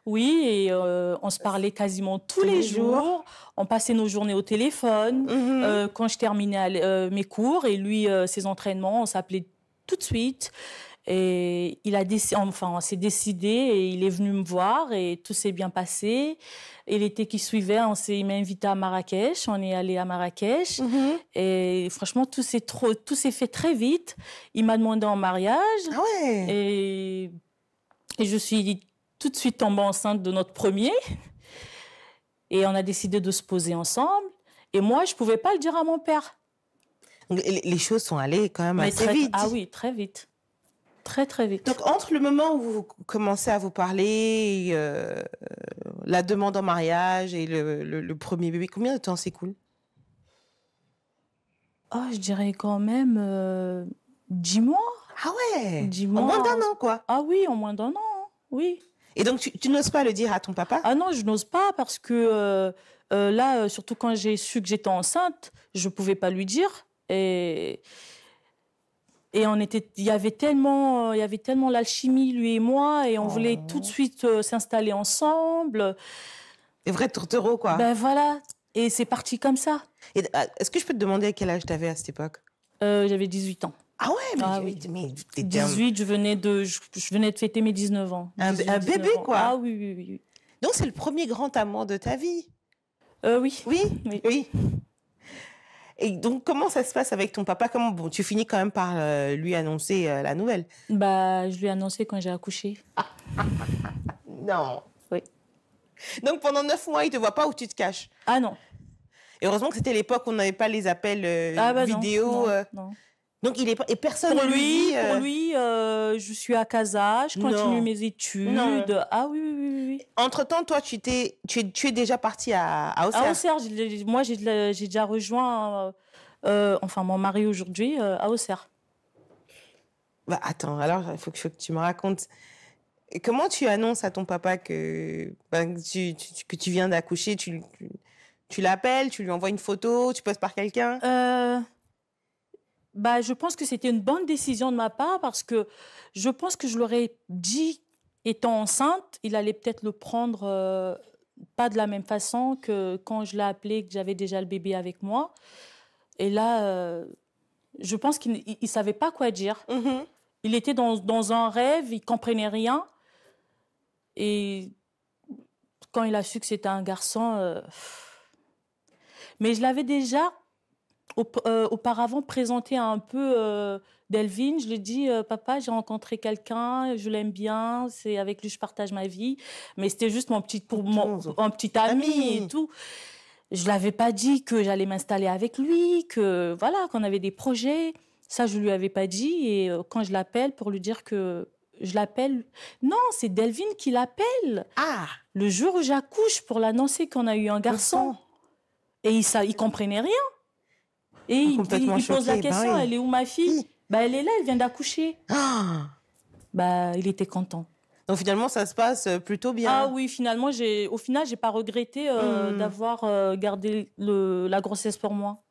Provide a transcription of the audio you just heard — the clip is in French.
Oui, et on se parlait quasiment tous les jours. On passait nos journées au téléphone. Quand je terminais mes cours et lui, ses entraînements, on s'appelait tout de suite. Et on s'est décidé et il est venu me voir et tout s'est bien passé. Et l'été qui suivait, il m'a invité à Marrakech. On est allé à Marrakech. Et franchement, tout s'est fait très vite. Il m'a demandé en mariage. Ah ouais. Et je suis tout de suite tombée enceinte de notre premier. Et on a décidé de se poser ensemble. Et moi, je ne pouvais pas le dire à mon père. Donc, les choses sont allées quand même assez vite. Ah oui, très vite. Très, très vite. Donc, entre le moment où vous commencez à vous parler, la demande en mariage et le premier bébé, combien de temps s'écoule? Oh, je dirais quand même 10 mois. Ah ouais. 10 mois. En moins d'un an, quoi. Ah oui, en moins d'un an, oui. Et donc, tu n'oses pas le dire à ton papa? Ah non, je n'ose pas parce que là, surtout quand j'ai su que j'étais enceinte, je ne pouvais pas lui dire. Et il y avait tellement l'alchimie, lui et moi, et on voulait tout de suite s'installer ensemble. Des vrais tourtereaux, quoi. Ben voilà, et c'est parti comme ça. Est-ce que je peux te demander à quel âge tu avais à cette époque? J'avais 18 ans. Ah ouais, mais 18, je venais de fêter mes 19 ans. Un bébé, quoi. Ah oui, oui, oui, oui. Donc, c'est le premier grand amour de ta vie? Oui. Oui. Et donc, comment ça se passe avec ton papa? Bon, tu finis quand même par lui annoncer la nouvelle? Bah, je lui ai annoncé quand j'ai accouché. Non. Oui. Donc, pendant 9 mois, il te voit pas où tu te caches? Ah non. Et heureusement que c'était l'époque où on n'avait pas les appels vidéo. Non. Donc, et personne ne lui dit... Pour lui, je suis à Casa, je continue mes études. Non. Ah oui, oui, oui, oui. Entre-temps, toi, tu es déjà partie à Auxerre? À Auxerre, moi, j'ai déjà rejoint mon mari aujourd'hui à Auxerre. Bah, attends, alors, il faut que tu me racontes. Comment tu annonces à ton papa que tu viens d'accoucher? Tu l'appelles, tu lui envoies une photo, tu passes par quelqu'un? Bah, je pense que c'était une bonne décision de ma part parce que je pense que je l'aurais dit étant enceinte, il allait peut-être le prendre pas de la même façon que quand je l'ai appelé, que j'avais déjà le bébé avec moi. Et là, je pense qu'il ne savait pas quoi dire. Il était dans un rêve, il comprenait rien. Et quand il a su que c'était un garçon... Mais je l'avais déjà auparavant présenté un peu Delvin. Je lui ai dit, papa, j'ai rencontré quelqu'un, je l'aime bien, c'est avec lui que je partage ma vie. Mais c'était juste un petit ami et tout. Je ne l'avais pas dit que j'allais m'installer avec lui, qu'on avait des projets. Ça, je ne lui avais pas dit. Et quand je l'appelle pour lui dire que je l'appelle... Non, c'est Delvin qui l'appelle. Ah! Le jour où j'accouche pour l'annoncer qu'on a eu un garçon. Et il comprenait rien. Et il pose la question, elle est où ma fille? Bah, elle est là, elle vient d'accoucher. Bah, il était content. Donc finalement, ça se passe plutôt bien. Ah oui, finalement, au final, j'ai pas regretté d'avoir gardé la grossesse pour moi.